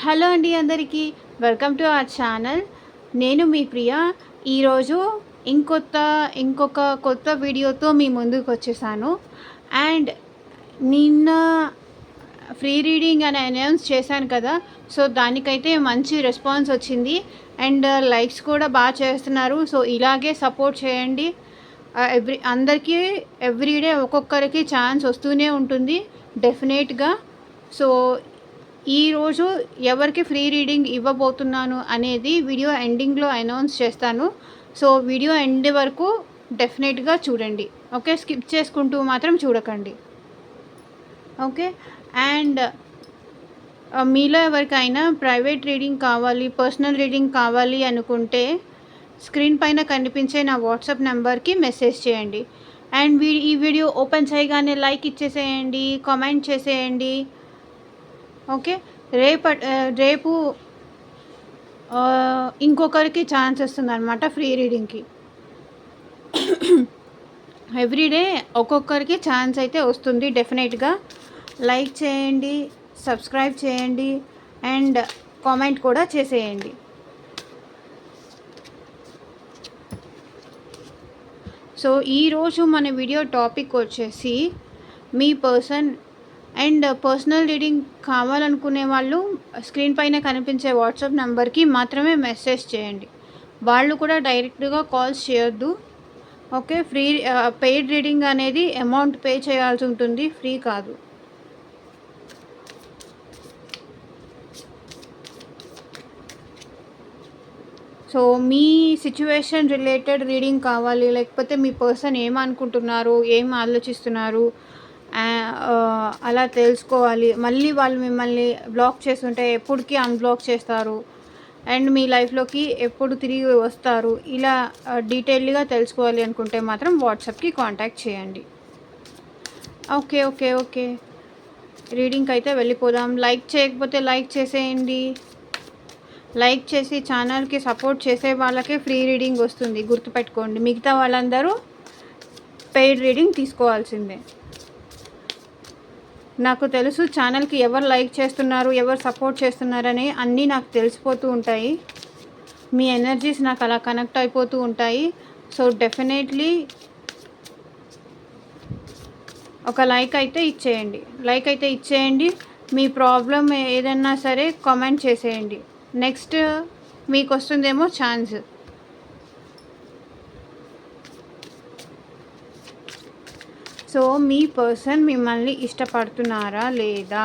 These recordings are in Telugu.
హలో అండి అందరికీ. Welcome to our channel. నేను మీ ప్రియ. ఈరోజు ఇంకొక కొత్త వీడియోతో మీ ముందుకు వచ్చేసాను. అండ్ నిన్న ఫ్రీ రీడింగ్ అని అనౌన్స్ చేశాను కదా, సో దానికైతే మంచి రెస్పాన్స్ వచ్చింది. అండ్ లైక్స్ కూడా బాగా చేస్తున్నారు. సో ఇలాగే సపోర్ట్ చేయండి. అందరికీ ఎవ్రీడే ఒక్కొక్కరికి ఛాన్స్ వస్తూనే ఉంటుంది డెఫినెట్గా. సో ఈరోజు ఎవరికి ఫ్రీ రీడింగ్ ఇవ్వబోతున్నాను అనేది వీడియో ఎండింగ్లో అనౌన్స్ చేస్తాను. సో వీడియో ఎండ్ వరకు డెఫినెట్గా చూడండి, ఓకే? స్కిప్ చేసుకుంటూ మాత్రం చూడకండి, ఓకే? అండ్ మీలో ఎవరికైనా ప్రైవేట్ రీడింగ్ కావాలి, పర్సనల్ రీడింగ్ కావాలి అనుకుంటే స్క్రీన్ పైన కనిపించే నా వాట్సాప్ నెంబర్కి మెసేజ్ చేయండి. అండ్ ఈ వీడియో ఓపెన్ చేయగానే లైక్ ఇచ్చేసేయండి, కామెంట్ చేసేయండి, ఓకే? రేపు ఇంకొకరికి ఛాన్స్ వస్తుంది అనమాట ఫ్రీ రీడింగ్కి. ఎవ్రీడే ఒక్కొక్కరికి ఛాన్స్ అయితే వస్తుంది డెఫినెట్గా. లైక్ చేయండి, సబ్స్క్రైబ్ చేయండి అండ్ కామెంట్ కూడా చేసేయండి. సో ఈరోజు మన వీడియో టాపిక్ వచ్చేసి మీ పర్సనల్ రీడింగ్ కావాలనుకునే వాళ్ళు స్క్రీన్ పైన కనిపించే వాట్సాప్ నెంబర్కి మాత్రమే మెసేజ్ చేయండి. వాళ్ళు కూడా డైరెక్ట్గా కాల్స్ చేయొద్దు, ఓకే? పెయిడ్ రీడింగ్ అనేది అమౌంట్ పే చేయాల్సి ఉంటుంది, ఫ్రీ కాదు. సో మీ సిచ్యువేషన్ రిలేటెడ్ రీడింగ్ కావాలి, లేకపోతే మీ పర్సన్ ఏమనుకుంటున్నారు, ఏం ఆలోచిస్తున్నారు అలా తెలుసుకోవాలి. మళ్ళీ వాళ్ళు మిమ్మల్ని బ్లాక్ చేస్తుంటే ఎప్పటికీ అన్బ్లాక్ చేస్తారు అండ్ మీ లైఫ్లోకి ఎప్పుడు తిరిగి వస్తారు, ఇలా డీటెయిల్గా తెలుసుకోవాలి అనుకుంటే మాత్రం వాట్సాప్కి కాంటాక్ట్ చేయండి. ఓకే ఓకే ఓకే రీడింగ్కి అయితే వెళ్ళిపోదాం. లైక్ చేయకపోతే లైక్ చేసేయండి. లైక్ చేసి ఛానల్కి సపోర్ట్ చేసే వాళ్ళకే ఫ్రీ రీడింగ్ వస్తుంది, గుర్తుపెట్టుకోండి. మిగతా వాళ్ళందరూ పెయిడ్ రీడింగ్ తీసుకోవాల్సిందే. నాకు తెలుసు ఛానల్కి ఎవరు లైక్ చేస్తున్నారు, ఎవరు సపోర్ట్ చేస్తున్నారని అన్నీ నాకు తెలిసిపోతూ ఉంటాయి. మీ ఎనర్జీస్ నాకు అలా కనెక్ట్ అయిపోతూ ఉంటాయి. సో డెఫినెట్లీ ఒక లైక్ అయితే ఇచ్చేయండి. మీ ప్రాబ్లం ఏదన్నా సరే కామెంట్ చేసేయండి. నెక్స్ట్ మీకు వస్తుందేమో ఛాన్స్. సో మీ పర్సన్ మిమ్మల్ని ఇష్టపడుతున్నారా లేదా?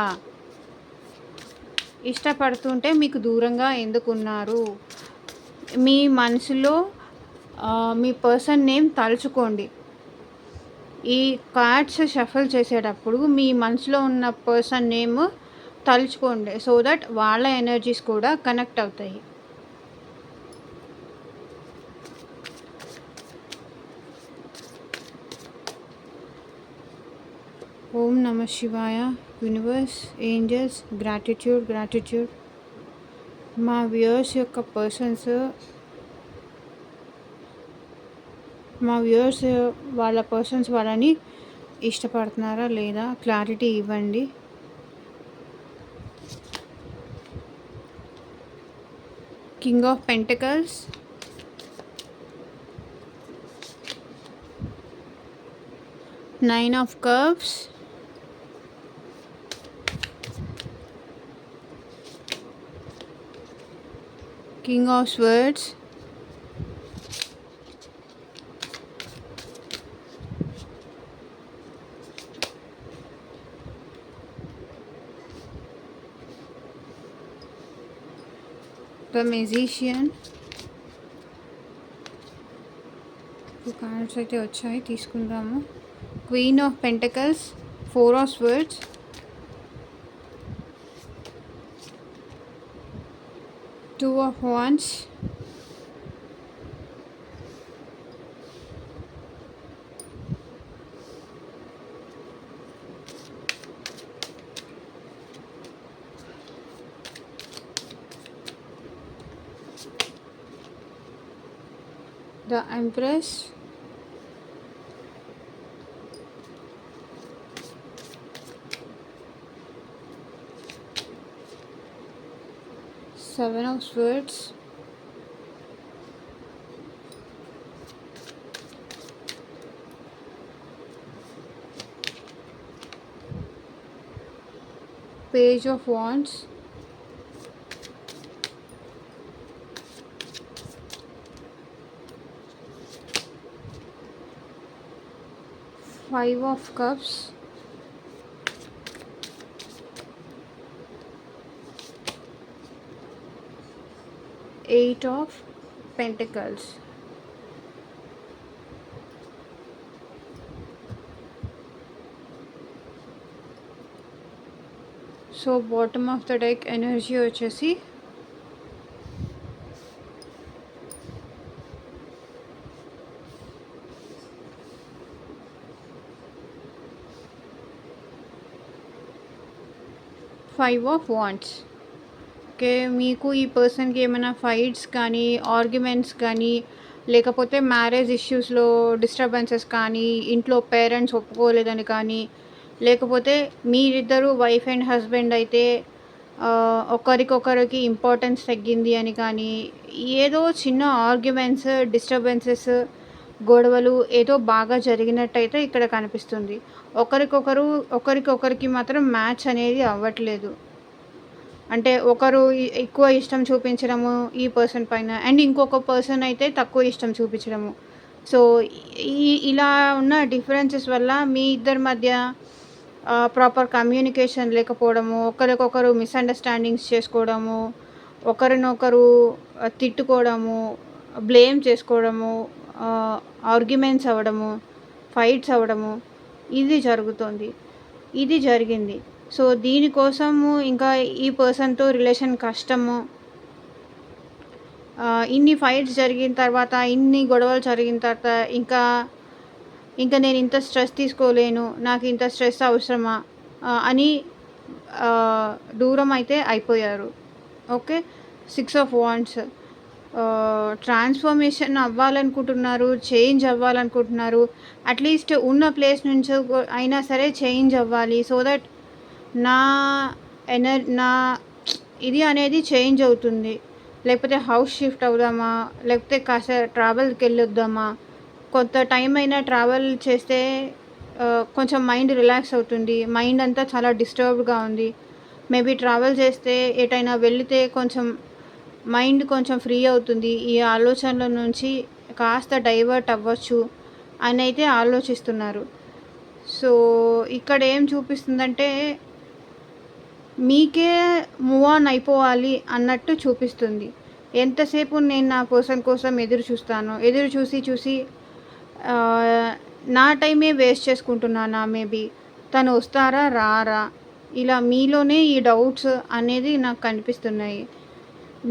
ఇష్టపడుతుంటే మీకు దూరంగా ఎందుకున్నారు? మీ మనసులో మీ పర్సన్ నేమ్ తలుచుకోండి. ఈ కార్డ్స్ షఫల్ చేసేటప్పుడు మీ మనసులో ఉన్న పర్సన్ నేమ్ తలుచుకోండి, సో దట్ వాళ్ళ ఎనర్జీస్ కూడా కనెక్ట్ అవుతాయి. ఓం నమ శివాయ. Universe, angels, gratitude. మా వ్యూయర్స్ వాళ్ళ పర్సన్స్ వాళ్ళని ఇష్టపడుతున్నారా లేదా క్లారిటీ ఇవ్వండి. King of pentacles, nine of cups, king of swords, the magician. Cards అయితే వచ్చాయి, తీసుకుందాము. Queen of pentacles, four of swords, two of wands, the Empress, Seven of Swords, Page of Wands, Five of Cups, Eight of Pentacles. So bottom of the deck energy వచ్చేసి ఫైవ్ ఆఫ్ వాండ్స్. ఓకే, మీకు ఈ పర్సన్కి ఏమైనా ఫైట్స్ కానీ ఆర్గ్యుమెంట్స్ కానీ లేకపోతే మ్యారేజ్ ఇష్యూస్లో డిస్టర్బెన్సెస్ కానీ ఇంట్లో పేరెంట్స్ ఒప్పుకోలేదని కానీ లేకపోతే మీరిద్దరూ వైఫ్ అండ్ హస్బెండ్ అయితే ఒకరికొకరికి ఇంపార్టెన్స్ తగ్గింది అని కానీ ఏదో చిన్న ఆర్గ్యుమెంట్స్ డిస్టర్బెన్సెస్ గొడవలు ఏదో బాగా జరిగినట్టయితే ఇక్కడ కనిపిస్తుంది. ఒకరికొకరికి మాత్రం మ్యాచ్ అనేది అవ్వట్లేదు. అంటే ఒకరు ఎక్కువ ఇష్టం చూపించడము ఈ పర్సన్ పైన అండ్ ఇంకొక పర్సన్ అయితే తక్కువ ఇష్టం చూపించడము. సో ఇలా ఉన్న డిఫరెన్సెస్ వల్ల మీ ఇద్దరి మధ్య ప్రాపర్ కమ్యూనికేషన్ లేకపోవడము, ఒకరికొకరు మిస్అండర్స్టాండింగ్స్ చేసుకోవడము, ఒకరినొకరు తిట్టుకోవడము, బ్లేమ్ చేసుకోవడము, ఆర్గ్యుమెంట్స్ అవ్వడము, ఫైట్స్ అవ్వడము ఇది జరిగింది. సో దీనికోసము ఇంకా ఈ పర్సన్తో రిలేషన్ కష్టము. ఇన్ని ఫైట్స్ జరిగిన తర్వాత, ఇన్ని గొడవలు జరిగిన తర్వాత ఇంకా నేను ఇంత స్ట్రెస్ తీసుకోలేను, నాకు ఇంత స్ట్రెస్ అవసరమా అని దూరం అయితే అయిపోయారు. Okay, 6 of wands. ట్రాన్స్ఫర్మేషన్ అవ్వాలనుకుంటున్నారు, చేంజ్ అవ్వాలనుకుంటున్నారు. అట్లీస్ట్ ఉన్న ప్లేస్ నుంచి అయినా సరే చేంజ్ అవ్వాలి. సో దట్ నా ఇది అనేది చేంజ్ అవుతుంది. లేకపోతే హౌస్ షిఫ్ట్ అవుదామా, లేకపోతే కాస్త ట్రావెల్కి వెళ్ళొద్దామా, కొంత టైం అయినా ట్రావెల్ చేస్తే కొంచెం మైండ్ రిలాక్స్ అవుతుంది. మైండ్ అంతా చాలా డిస్టర్బ్డ్గా ఉంది. మేబీ ట్రావెల్ చేస్తే ఎటైనా వెళితే కొంచెం మైండ్ కొంచెం ఫ్రీ అవుతుంది, ఈ ఆలోచనల నుంచి కాస్త డైవర్ట్ అవ్వచ్చు అని అయితే ఆలోచిస్తున్నారు. సో ఇక్కడ ఏం చూపిస్తుందంటే మీకే మూవ్ ఆన్ అయిపోవాలి అన్నట్టు చూపిస్తుంది. ఎంతసేపు నేను నా పర్సన్ కోసం ఎదురు చూసి నా టైమే వేస్ట్ చేసుకుంటున్నానా, మేబీ తను వస్తారా రారా, ఇలా మీలోనే ఈ డౌట్స్ అనేది నాకు కనిపిస్తున్నాయి.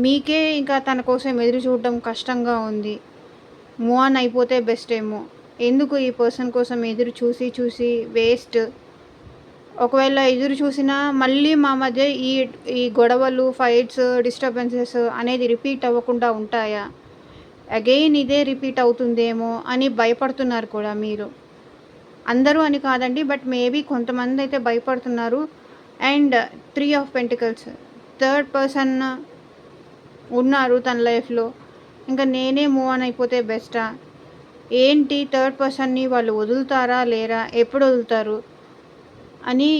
మీకే ఇంకా తన కోసం ఎదురు చూడడం కష్టంగా ఉంది. మూవ్ ఆన్ అయిపోతే బెస్ట్ ఏమో. ఎందుకు ఈ పర్సన్ కోసం ఎదురు చూసి వేస్ట్. ఒకవేళ ఎదురు చూసినా మళ్ళీ మా మధ్య ఈ గొడవలు, ఫైట్స్, డిస్టర్బెన్సెస్ అనేది రిపీట్ అవ్వకుండా ఉంటాయా, అగైన్ ఇదే రిపీట్ అవుతుందేమో అని భయపడుతున్నారు కూడా మీరు. అందరూ అని కాదండి, బట్ మేబీ కొంతమంది అయితే భయపడుతున్నారు. And 3 of pentacles, third person ఉన్నారు తన లైఫ్లో. ఇంకా నేనే మూవ్ ఆన్ అయిపోతే బెస్టా ఏంటి, థర్డ్ పర్సన్ని వాళ్ళు వదులుతారా లేరా, ఎప్పుడు వదులుతారు అని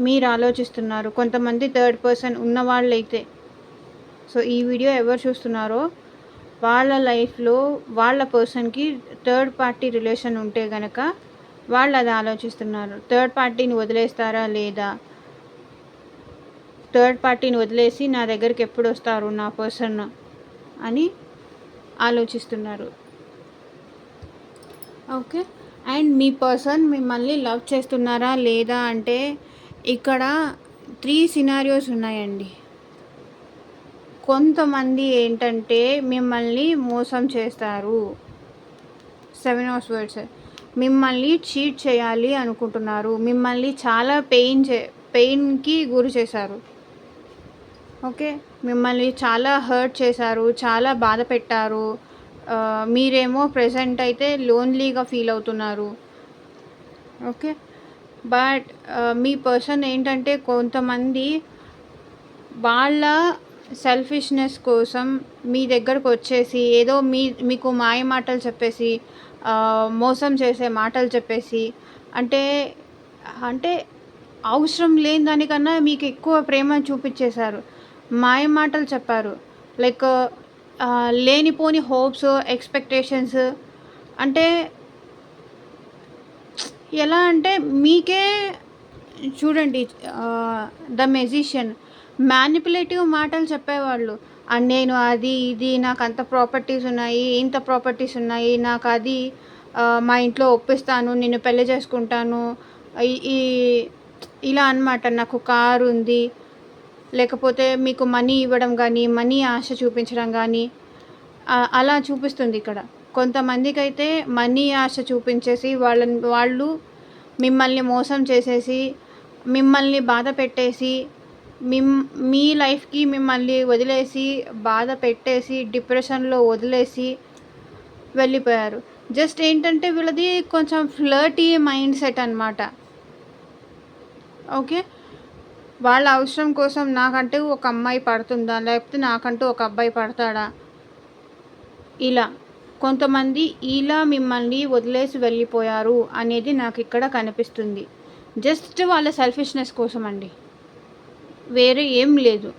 మీరు ఆలోచిస్తున్నారు కొంతమంది థర్డ్ పర్సన్ ఉన్నవాళ్ళైతే. సో ఈ వీడియో ఎవరు చూస్తున్నారో వాళ్ళ లైఫ్లో వాళ్ళ పర్సన్కి థర్డ్ పార్టీ రిలేషన్ ఉంటే కనుక వాళ్ళు అది ఆలోచిస్తున్నారు. థర్డ్ పార్టీని వదిలేస్తారా లేదా, థర్డ్ పార్టీని వదిలేసి నా దగ్గరికి ఎప్పుడు వస్తారు నా పర్సన్ అని ఆలోచిస్తున్నారు. ఓకే, అండ్ మీ పర్సన్ మిమ్మల్ని లవ్ చేస్తున్నారా లేదా అంటే ఇక్కడ 3 సినారియోస్ ఉన్నాయండి. కొంతమంది ఏంటంటే మిమ్మల్ని మోసం చేస్తారు. 7 ఆఫ్ స్వర్డ్స్, మిమ్మల్ని చీట్ చేయాలి అనుకుంటున్నారు. మిమ్మల్ని చాలా పెయిన్కి గురి చేశారు. ఓకే, మిమ్మల్ని చాలా హర్ట్ చేశారు, చాలా బాధ పెట్టారు. మీరేమో ప్రెజెంట్ అయితే లోన్లీగా ఫీల్ అవుతున్నారు. ఓకే, బట్ మీ పర్సన్ ఏంటంటే కొంతమంది వాళ్ళ సెల్ఫిష్‌నెస్ కోసం మీ దగ్గరకు వచ్చేసి ఏదో మీకు మాయ మాటలు చెప్పేసి, మోసం చేసే మాటలు చెప్పేసి, అంటే అంటే అవసరం లేని దానికన్నా మీకు ఎక్కువ ప్రేమ చూపిచ్చేశారు. మాయ మాటలు చెప్పారు. లైక్ లేనిపోని హోప్స్, ఎక్స్‌పెక్టేషన్స్, అంటే ఎలా అంటే మీకే చూడండి, 'ద మెజిషియన్' మ్యానిపులేటివ్ మాటలు చెప్పేవాళ్ళు. నేను అది, ఇది, నాకంత ప్రాపర్టీస్ ఉన్నాయి, ఇంత ప్రాపర్టీస్ ఉన్నాయి, నాకది, మా ఇంట్లో ఒప్పిస్తాను, నిన్ను పెళ్లి చేసుకుంటాను, ఈ ఈ ఇలా అనమాట. నాకు కారుంది, లేకపోతే మీకు మనీ ఇవ్వడం గానీ, మనీ ఆశ చూపించడం గానీ, అలా చూపిస్తుంది ఇక్కడ. కొంతమందికైతే మనీ ఆశ చూపించేసి వాళ్ళు మిమ్మల్ని మోసం చేసేసి, మిమ్మల్ని బాధ పెట్టేసి, మీ లైఫ్‌కి మిమ్మల్ని వదిలేసి, బాధ పెట్టేసి, డిప్రెషన్‌లో వదిలేసి వెళ్ళిపోయారు. జస్ట్ ఏంటంటే వీళ్ళది కొంచెం ఫ్లర్టీ మైండ్ సెట్ అనమాట. ఓకే. వాళ్ళ అవసరం కోసం నాకంటూ ఒక అమ్మాయి పడుతుందా? లేకపోతే నాకంటూ ఒక అబ్బాయి పడతాడా? ఇలా. కొంతమంది ఇలా మిమ్మల్ని వదిలేసి వెళ్ళిపోయారు అనేది నాకిక్కడ కనిపిస్తుంది. జస్ట్ వాళ్ళ సెల్ఫిష్‌నెస్ కోసం అండి. వేరే ఏం లేదు.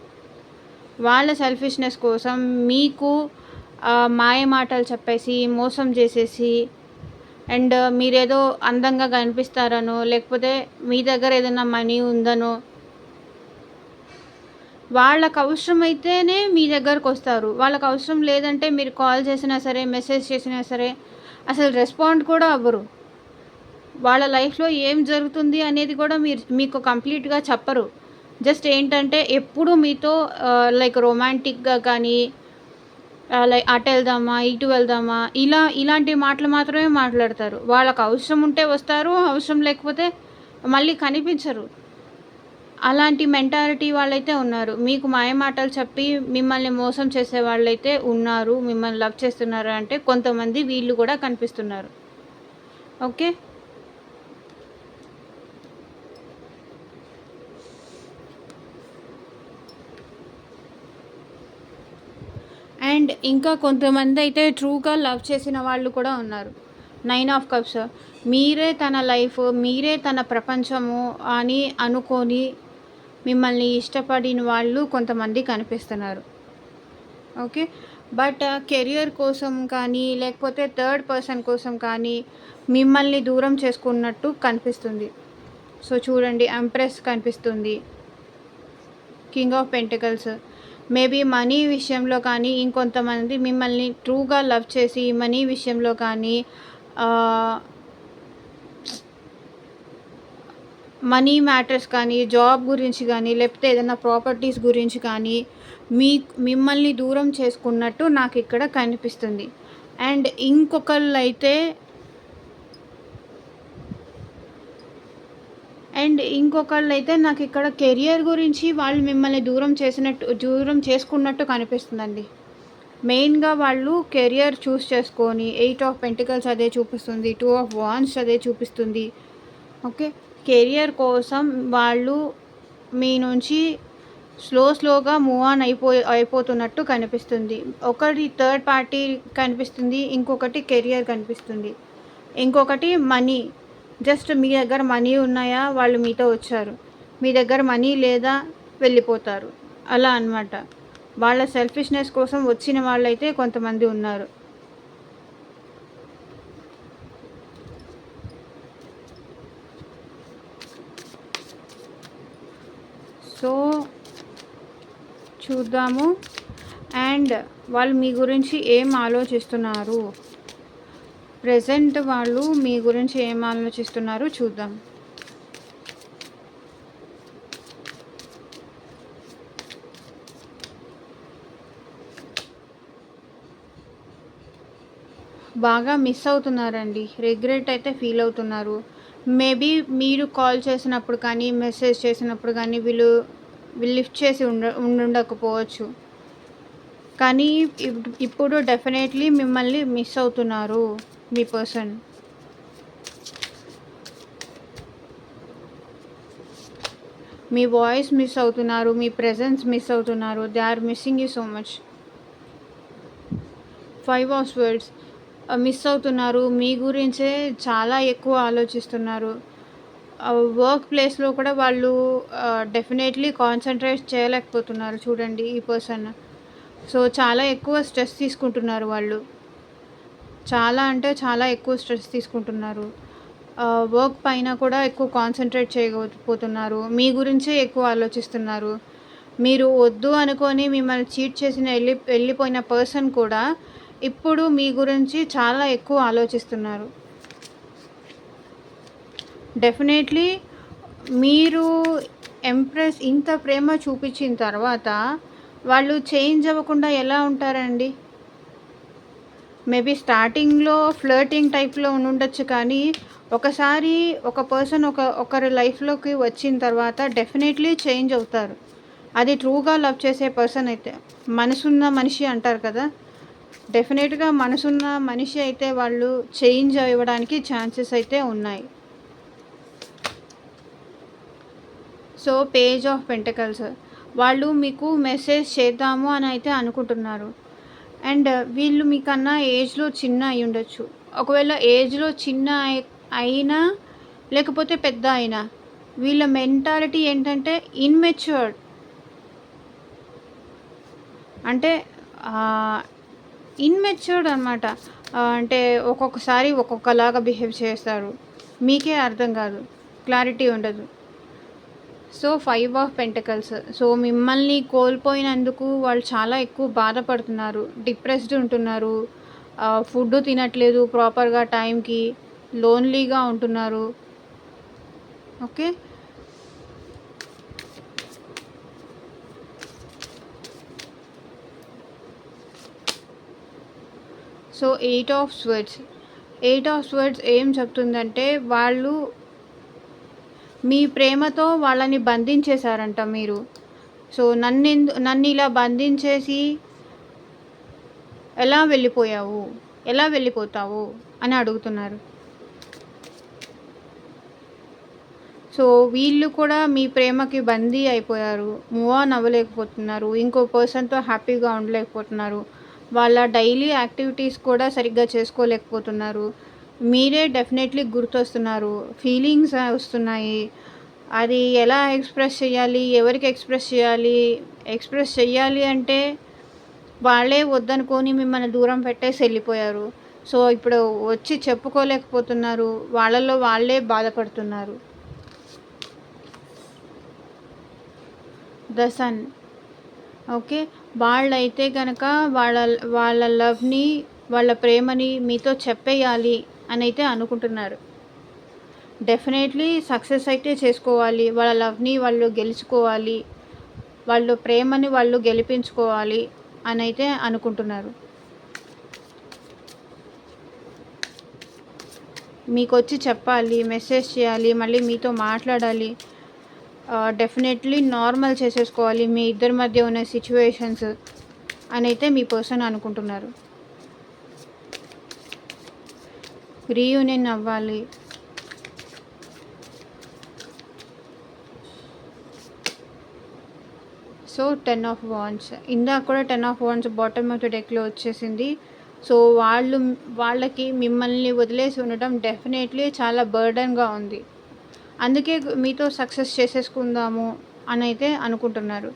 వాళ్ళ సెల్ఫిష్‌నెస్ కోసం మీకు మాయ మాటలు చెప్పేసి, మోసం చేసేసి, అండ్ మీరేదో అందంగా కనిపిస్తారనో, లేకపోతే మీ దగ్గర ఏదైనా మనీ ఉందనో, వాళ్ళకి అవసరమైతేనే మీ దగ్గరకొస్తారు. వాళ్ళకి అవసరం లేదంటే మీరు కాల్ చేసినా సరే, మెసేజ్ చేసినా సరే అసలు రెస్పాండ్ కూడా అవ్వరు. వాళ్ళ లైఫ్‌లో ఏం జరుగుతుంది అనేది కూడా మీకు కంప్లీట్‌గా చెప్పరు. జస్ట్ ఏంటంటే ఎప్పుడు మీతో లైక్ రొమాంటిక్‌గా కానీ, లైక్ అటెళ్దామా, ఇటు వెళ్దామా, ఇలాంటి మాటలు మాత్రమే మాట్లాడతారు. వాళ్ళకి అవసరం ఉంటే వస్తారు, అవసరం లేకపోతే మళ్ళీ కనిపించరు. అలాంటి మెంటాలిటీ వాళ్ళైతే ఉన్నారు. మీకు మాయమాటలు చెప్పి మిమ్మల్ని మోసం చేసే వాళ్ళైతే ఉన్నారు. మిమ్మల్ని లవ్ చేస్తున్నారు అంటే కొంతమంది వీళ్ళు కూడా కనిపిస్తున్నారు. ఓకే. అండ్ ఇంకా కొంతమంది అయితే ట్రూగా లవ్ చేసిన వాళ్ళు కూడా ఉన్నారు. 9 ఆఫ్ కప్స్, మీరే తన లైఫ్, మీరే తన ప్రపంచము అని అనుకొని మిమ్మల్ని ఇష్టపడిన వాళ్ళు కొంతమంది కనిపిస్తున్నారు. ఓకే. బట్ కెరియర్ కోసం కానీ, లేకపోతే థర్డ్ పర్సన్ కోసం కానీ మిమ్మల్ని దూరం చేసుకున్నట్టు కనిపిస్తుంది. సో చూడండి, ఎంప్రెస్ కనిపిస్తుంది, king of pentacles. Maybe money విషయంలో కానీ, ఇంకొంతమంది మిమ్మల్ని ట్రూగా లవ్ చేసి మనీ విషయంలో కానీ, మనీ మ్యాటర్స్ కానీ, జాబ్ గురించి కానీ, లేకపోతే ఏదైనా ప్రాపర్టీస్ గురించి కానీ మిమ్మల్ని దూరం చేసుకున్నట్టు నాకు ఇక్కడ కనిపిస్తుంది. అండ్ ఇంకొకళ్ళైతే నాకు ఇక్కడ కెరియర్ గురించి వాళ్ళు మిమ్మల్ని దూరం చేసుకున్నట్టు కనిపిస్తుందండి. మెయిన్గా వాళ్ళు కెరియర్ చూస్ చేసుకొని, 8 ఆఫ్ పెంటికల్స్ అదే చూపిస్తుంది, 2 ఆఫ్ వాండ్స్ అదే చూపిస్తుంది. ఓకే. కెరియర్ కోసం వాళ్ళు మీ నుంచి స్లోగా మూవ్ ఆన్ అయిపోతున్నట్టు కనిపిస్తుంది. ఒకటి థర్డ్ పార్టీ కనిపిస్తుంది, ఇంకొకటి కెరియర్ కనిపిస్తుంది, ఇంకొకటి మనీ. జస్ట్ మీ దగ్గర మనీ ఉన్నాయా, వాళ్ళు మీతో వచ్చారు. మీ దగ్గర మనీ లేదా, వెళ్ళిపోతారు. అలా అన్నమాట. వాళ్ళ సెల్ఫిష్నెస్ కోసం వచ్చిన వాళ్ళైతే కొంతమంది ఉన్నారు. సో చూద్దాము. అండ్ వాళ్ళు మీ గురించి ఏం ఆలోచిస్తున్నారు, ప్రెజెంట్ వాళ్ళు మీ గురించి ఏం ఆలోచిస్తున్నారు చూద్దాం. బాగా మిస్ అవుతున్నారండి. రిగ్రెట్ అయితే ఫీల్ అవుతున్నారు. మేబీ మీరు కాల్ చేసినప్పుడు కానీ, మెసేజ్ చేసినప్పుడు కానీ వీళ్ళు లిఫ్ట్ చేసి ఉండకపోవచ్చు. కానీ ఇప్పుడు డెఫినెట్లీ మిమ్మల్ని మిస్ అవుతున్నారు మీ పర్సన్. మీ వాయిస్ మిస్ అవుతున్నారు, మీ ప్రెజెన్స్ మిస్ అవుతున్నారు. They are missing you so much. 5 of swords miss అవుతున్నారు. మీ గురించే చాలా ఎక్కువ ఆలోచిస్తున్నారు. వర్క్ ప్లేస్లో కూడా వాళ్ళు డెఫినెట్లీ కాన్సన్ట్రేట్ చేయలేకపోతున్నారు. చూడండి ఈ పర్సన్. సో చాలా ఎక్కువ స్ట్రెస్ తీసుకుంటున్నారు వాళ్ళు. చాలా అంటే చాలా ఎక్కువ స్ట్రెస్ తీసుకుంటున్నారు. వర్క్ పైన కూడా ఎక్కువ కాన్సన్ట్రేట్ చేయకపోతున్నారు. మీ గురించే ఎక్కువ ఆలోచిస్తున్నారు. మీరు వద్దు అనుకొని మిమ్మల్ని చీట్ చేసిన వెళ్ళిపోయిన పర్సన్ కూడా ఇప్పుడు మీ గురించి చాలా ఎక్కువ ఆలోచిస్తున్నారు. డెఫినెట్లీ మీరు ఎంప్రెస్ ఇంత ప్రేమ చూపించిన తర్వాత వాళ్ళు చేంజ్ అవ్వకుండా ఎలా ఉంటారండి? మేబీ స్టార్టింగ్లో ఫ్లర్టింగ్ టైప్లో ఉండొచ్చు, కానీ ఒకసారి ఒక పర్సన్ ఒకరి లైఫ్లోకి వచ్చిన తర్వాత డెఫినెట్లీ చేంజ్ అవుతారు. అది ట్రూగా లవ్ చేసే పర్సన్ అయితే. మనసున్న మనిషి అంటారు కదా, డెఫినెట్గా మనసున్న మనిషి అయితే వాళ్ళు చేంజ్ అవ్వడానికి ఛాన్సెస్ అయితే ఉన్నాయి. సో పేజ్ ఆఫ్ పెంటకల్స్ వాళ్ళు మీకు మెసేజ్ చేద్దాము అని అయితే అనుకుంటున్నారు. అండ్ వీళ్ళు మీకన్నా ఏజ్లో చిన్న అయి ఉండొచ్చు. ఒకవేళ ఏజ్లో చిన్న అయినా లేకపోతే పెద్ద అయినా వీళ్ళ మెంటాలిటీ ఏంటంటే ఇన్మెచ్యూర్డ్. అంటే ఇన్మెచ్యూర్డ్ అనమాట. అంటే ఒక్కొక్కసారి ఒక్కొక్కలాగా బిహేవ్ చేస్తారు. మీకే అర్థం కాదు, క్లారిటీ ఉండదు. So 5 of pentacles. సో మిమ్మల్ని కోల్పోయినందుకు వాళ్ళు చాలా ఎక్కువ బాధపడుతున్నారు, డిప్రెస్డ్ ఉంటున్నారు, ఫుడ్ తినట్లేదు ప్రాపర్గా టైంకి, లోన్లీగా ఉంటున్నారు. Okay. So 8 of swords. 8 of swords ఏం చెప్తుందంటే వాళ్ళు మీ ప్రేమతో వాళ్ళని బంధించేశారంట మీరు. సో నన్ను ఇలా బంధించేసి ఎలా వెళ్ళిపోతావు అని అడుగుతున్నారు. సో వీళ్ళు కూడా మీ ప్రేమకి బందీ అయిపోయారు, మూవ్ ఆన్ అవ్వలేకపోతున్నారు, ఇంకో పర్సన్తో హ్యాపీగా ఉండలేకపోతున్నారు, వాళ్ళ డైలీ యాక్టివిటీస్ కూడా సరిగ్గా చేసుకోలేకపోతున్నారు. మీరే డెఫినెట్లీ గుర్తొస్తున్నారు, ఫీలింగ్స్ వస్తున్నాయి. అది ఎలా ఎక్స్ప్రెస్ చేయాలి, ఎవరికి ఎక్స్ప్రెస్ చేయాలి అంటే వాళ్ళే వద్దనుకొని మిమ్మల్ని దూరం పెట్టేసి వెళ్ళిపోయారు. సో ఇప్పుడు వచ్చి చెప్పుకోలేకపోతున్నారు, వాళ్ళలో వాళ్ళే బాధపడుతున్నారు. The sun. ఓకే. వాళ్ళైతే కనుక వాళ్ళ లవ్ని, వాళ్ళ ప్రేమని మీతో చెప్పేయాలి అని అయితే అనుకుంటున్నారు. డెఫినెట్లీ సక్సెస్ అయితే చేసుకోవాలి, వాళ్ళ లవ్ని వాళ్ళు గెలుచుకోవాలి, వాళ్ళ ప్రేమని వాళ్ళు గెలిపించుకోవాలి అని అయితే అనుకుంటున్నారు. మీకు వచ్చి చెప్పాలి, మెసేజ్ చేయాలి, మళ్ళీ మీతో మాట్లాడాలి, డెఫినెట్లీ నార్మల్ చేసేసుకోవాలి మీ ఇద్దరి మధ్య ఉన్న సిచ్యువేషన్స్ అని అయితే మీ పర్సన్ అనుకుంటున్నారు. రీయూనియన్ అవ్వాలి. So 10 of wands. ఇందాక కూడా 10 of wands bottom of the డెక్లో వచ్చేసింది. సో వాళ్ళకి మిమ్మల్ని వదిలేసి ఉండటం డెఫినెట్లీ చాలా బర్డన్గా ఉంది. అందుకే మీతో సక్సెస్ చేసేసుకుందాము అని అయితే అనుకుంటున్నారు.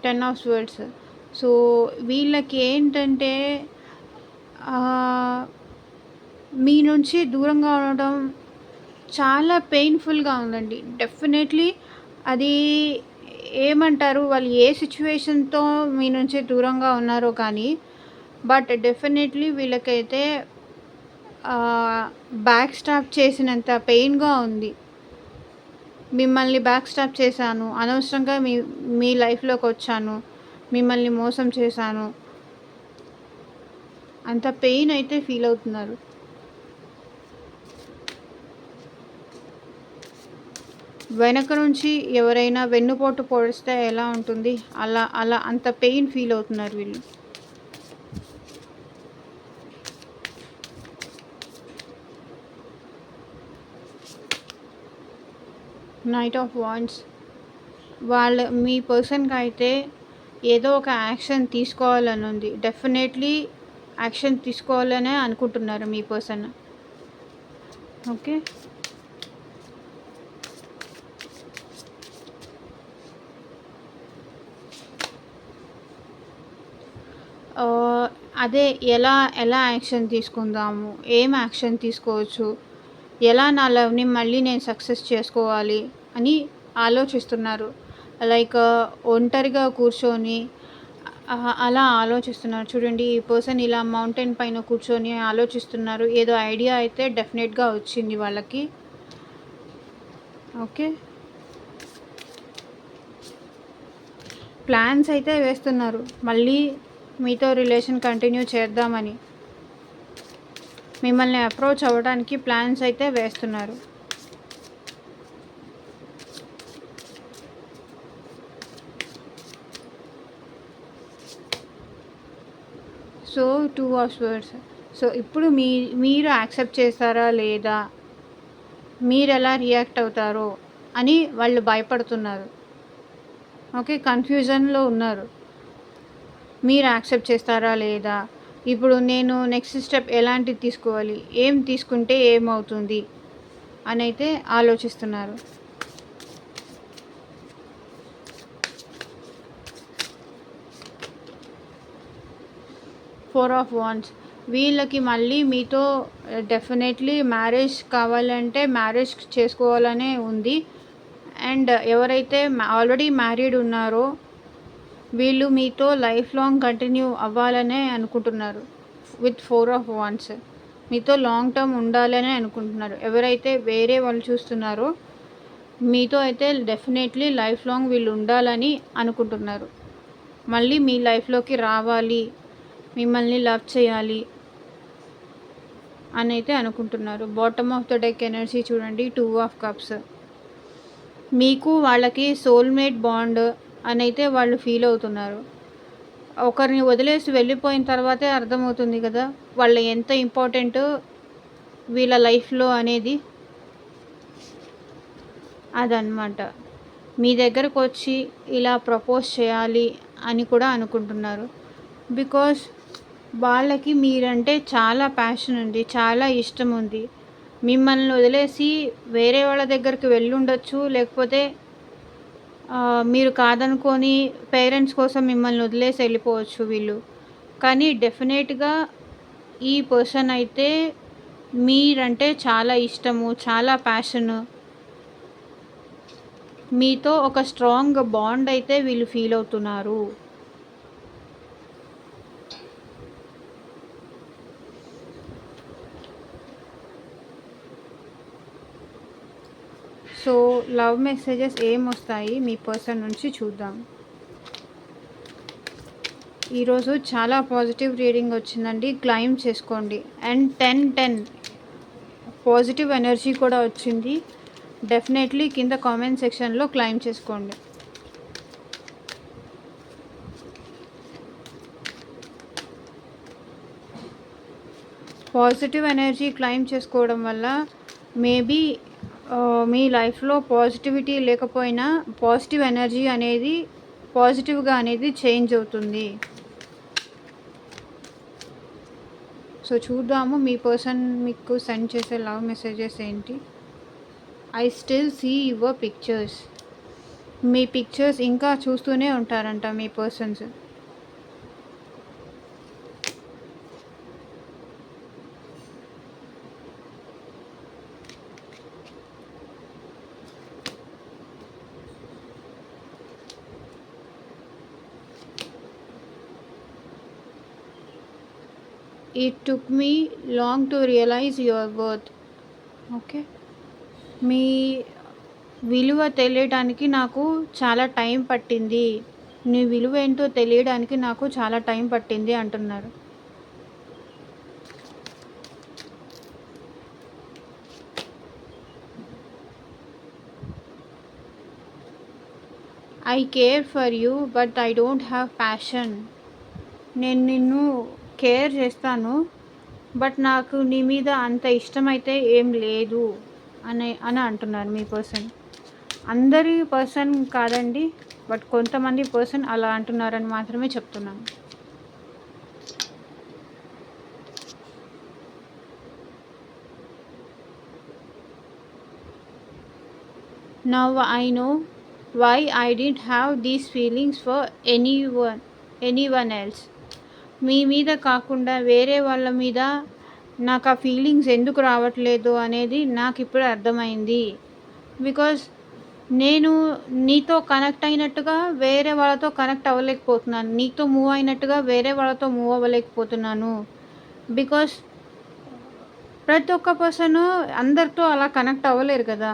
Ten of swords. సో వీళ్ళకి ఏంటంటే మీ నుంచి దూరంగా ఉండడం చాలా పెయిన్ఫుల్గా ఉందండి. డెఫినెట్లీ అది ఏమంటారు, వాళ్ళు ఏ సిచ్యువేషన్తో మీ నుంచి దూరంగా ఉన్నారో కానీ, బట్ డెఫినెట్లీ వీళ్ళకైతే బ్యాక్ స్టాప్ చేసినంత పెయిన్గా ఉంది. మిమ్మల్ని బ్యాక్ స్టాప్ చేశాను, అనవసరంగా మీ లైఫ్లోకి వచ్చాను, మిమ్మల్ని మోసం చేశాను, అంత పెయిన్ అయితే ఫీల్ అవుతున్నారు. వెనక నుంచి ఎవరైనా వెన్నుపోటు పొడిస్తే ఎలా ఉంటుంది, అలా అంత పెయిన్ ఫీల్ అవుతున్నారు వీళ్ళు. Knight of wands. మీ పర్సన్కి అయితే ఏదో ఒక యాక్షన్ తీసుకోవాలని ఉంది. డెఫినెట్లీ యాక్షన్ తీసుకోవాలనే అనుకుంటున్నారు మీ పర్సన్. ఓకే, అదే ఎలా ఎలా యాక్షన్ తీసుకుందాము, ఏం యాక్షన్ తీసుకోవచ్చు, ఎలా నా లవ్ని మళ్ళీ నేను సక్సెస్ చేసుకోవాలి అని ఆలోచిస్తున్నారు. లైక్ ఒంటరిగా కూర్చొని అలా ఆలోచిస్తున్నారు. చూడండి, ఈ పర్సన్ ఇలా మౌంటైన్ పైన కూర్చొని ఆలోచిస్తున్నారు. ఏదో ఐడియా అయితే డెఫినెట్గా వచ్చింది వాళ్ళకి. ఓకే, ప్లాన్స్ అయితే వేస్తున్నారు మళ్ళీ మీతో రిలేషన్ కంటిన్యూ చేద్దామని. మిమ్మల్ని అప్రోచ్ అవ్వడానికి ప్లాన్స్ అయితే వేస్తున్నారు. So 2 of swords. సో ఇప్పుడు మీరు యాక్సెప్ట్ చేస్తారా లేదా, మీరు ఎలా రియాక్ట్ అవుతారో అని వాళ్ళు భయపడుతున్నారు. ఓకే, కన్ఫ్యూజన్లో ఉన్నారు. మీరు యాక్సెప్ట్ చేస్తారా లేదా, ఇప్పుడు నేను నెక్స్ట్ స్టెప్ ఎలాంటిది తీసుకోవాలి, ఏం తీసుకుంటే ఏమవుతుంది అని అయితే ఆలోచిస్తున్నారు. Four of wands. వీళ్ళకి మళ్ళీ మీతో డెఫినెట్లీ మ్యారేజ్ కావాలంటే మ్యారేజ్ చేసుకోవాలనే ఉంది. అండ్ ఎవరైతే ఆల్రెడీ మ్యారీడ్ ఉన్నారో వీళ్ళు మీతో లైఫ్ లాంగ్ కంటిన్యూ అవ్వాలనే అనుకుంటున్నారు. విత్ 4 ఆఫ్ వాండ్స్ మీతో లాంగ్ టర్మ్ ఉండాలనే అనుకుంటున్నారు. ఎవరైతే వేరే వాళ్ళు చూస్తున్నారో మీతో అయితే డెఫినెట్లీ లైఫ్ లాంగ్ వీళ్ళు ఉండాలని అనుకుంటున్నారు. మళ్ళీ మీ లైఫ్లోకి రావాలి, మిమ్మల్ని లవ్ చేయాలి అని అయితే అనుకుంటున్నారు. Bottom of the deck energy చూడండి, 2 ఆఫ్ కప్స్. మీకు వాళ్ళకి సోల్మేట్ బాండ్ అని అయితే వాళ్ళు ఫీల్ అవుతున్నారు. ఒకరిని వదిలేసి వెళ్ళిపోయిన తర్వాతే అర్థమవుతుంది కదా వాళ్ళ ఎంత ఇంపార్టెంట్ వీళ్ళ లైఫ్లో అనేది. అదనమాట, మీ దగ్గరకు వచ్చి ఇలా ప్రపోజ్ చేయాలి అని కూడా అనుకుంటున్నారు. బికాస్ వాళ్ళకి మీరంటే చాలా ప్యాషన్ ఉంది, చాలా ఇష్టం ఉంది. మిమ్మల్ని వదిలేసి వేరే వాళ్ళ దగ్గరికి వెళ్ళుండొచ్చు, లేకపోతే మీరు కాదనుకొని పేరెంట్స్ కోసం మిమ్మల్ని వదిలేసి వెళ్ళిపోవచ్చు వీళ్ళు. కానీ డెఫినెట్గా ఈ పర్సన్ అయితే మీరంటే చాలా ఇష్టము, చాలా ప్యాషను. మీతో ఒక స్ట్రాంగ్ బాండ్ అయితే వీళ్ళు ఫీల్ అవుతున్నారు. సో లవ్ మెసేజెస్ ఏం వస్తాయి మీ పర్సన్ నుంచి చూద్దాం. ఈరోజు చాలా పాజిటివ్ రీడింగ్ వచ్చిందండి, క్లైమ్ చేసుకోండి. అండ్ 10-10 పాజిటివ్ ఎనర్జీ కూడా వచ్చింది. డెఫినెట్లీ కింద కామెంట్ సెక్షన్లో క్లైమ్ చేసుకోండి. పాజిటివ్ ఎనర్జీ క్లైమ్ చేసుకోవడం వల్ల మేబీ మీ లైఫ్లో పాజిటివిటీ లేకపోయినా పాజిటివ్ ఎనర్జీ అనేది పాజిటివ్గా అనేది చేంజ్ అవుతుంది. సో చూద్దాము మీ పర్సన్ మీకు సెండ్ చేసే లవ్ మెసేజెస్ ఏంటి. I still see your pictures. మీ పిక్చర్స్ ఇంకా చూస్తూనే ఉంటారంట మీ persons. It took me long to realize your worth. Okay, మీ విలువ తెలియడానికి నాకు చాలా టైం పట్టింది, నీ విలువ ఏంటో తెలియడానికి నాకు చాలా టైం పట్టింది అంటున్నారు. I care for you but I don't have passion. నేను నిన్ను కేర్ చేస్తాను, బట్ నాకు నీ మీద అంత ఇష్టమైతే ఏం లేదు అని అంటున్నారు మీ పర్సన్. అందరి పర్సన్ కాదండి, బట్ కొంతమంది పర్సన్ అలా అంటున్నారని మాత్రమే చెప్తున్నాను. Now I know why I didn't have these feelings for anyone else. మీ మీద కాకుండా వేరే వాళ్ళ మీద నాకు ఆ ఫీలింగ్స్ ఎందుకు రావట్లేదు అనేది నాకు ఇప్పుడు అర్థమైంది. బికాజ్ నేను నీతో కనెక్ట్ అయినట్టుగా వేరే వాళ్ళతో కనెక్ట్ అవ్వలేకపోతున్నాను, నీతో మూవ్ అయినట్టుగా వేరే వాళ్ళతో మూవ్ అవ్వలేకపోతున్నాను. బికాజ్ ప్రతి ఒక్క పర్సన్ అందరితో అలా కనెక్ట్ అవ్వలేరు కదా.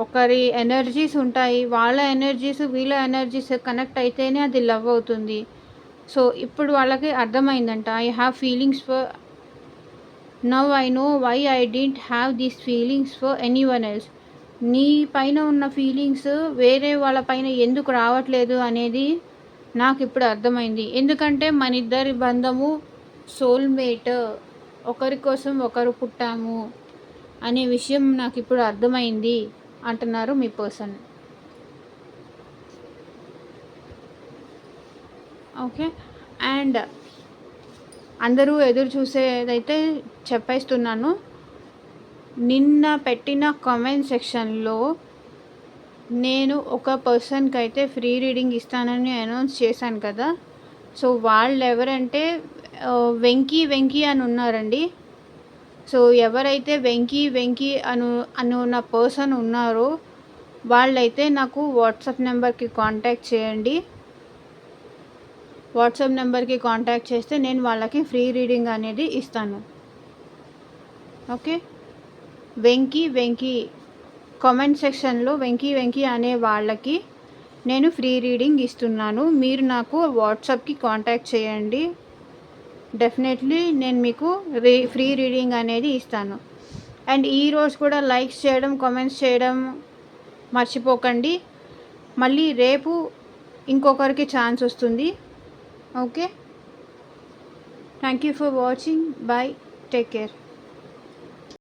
ఒకరి ఎనర్జీస్ ఉంటాయి, వాళ్ళ ఎనర్జీస్ వీళ్ళ ఎనర్జీస్ కనెక్ట్ అయితేనే అది లవ్ అవుతుంది. సో ఇప్పుడు వాళ్ళకి అర్థమైందంట, I have feelings for now I know why I didn't have these feelings for anyone else. నీ పైన ఉన్న ఫీలింగ్స్ వేరే వాళ్ళ పైన ఎందుకు రావట్లేదు అనేది నాకు ఇప్పుడు అర్థమైంది. ఎందుకంటే మన ఇద్దరి బంధము సోల్మేట్, ఒకరి కోసం ఒకరు పుట్టాము అనే విషయం నాకు ఇప్పుడు అర్థమైంది అంటున్నారు మీ పర్సన్. ఓకే, అండ్ అందరూ ఎదురు చూసేదైతే చెప్పేస్తున్నాను. నిన్న పెట్టిన కామెంట్ సెక్షన్లో నేను ఒక పర్సన్కి అయితే ఫ్రీ రీడింగ్ ఇస్తానని అనౌన్స్ చేశాను కదా. సో వాళ్ళు ఎవరంటే వెంకీ అని ఉన్నారండి. సో ఎవరైతే వెంకీ ఉన్న పర్సన్ ఉన్నారో వాళ్ళైతే నాకు వాట్సాప్ నెంబర్కి కాంటాక్ట్ చేయండి. వాట్సాప్ నెంబర్కి కాంటాక్ట్ చేస్తే నేను వాళ్ళకి ఫ్రీ రీడింగ్ అనేది ఇస్తాను. ఓకే, వెంకీ కామెంట్ సెక్షన్లో వెంకీ అనే వాళ్ళకి నేను ఫ్రీ రీడింగ్ ఇస్తున్నాను. మీరు నాకు వాట్సాప్కి కాంటాక్ట్ చేయండి, డెఫినెట్లీ నేను మీకు ఫ్రీ రీడింగ్ అనేది ఇస్తాను. అండ్ ఈరోజు కూడా లైక్స్ చేయడం, కామెంట్స్ చేయడం మర్చిపోకండి. మళ్ళీ రేపు ఇంకొకరికి ఛాన్స్ వస్తుంది. Okay, thank you for watching. Bye, take care.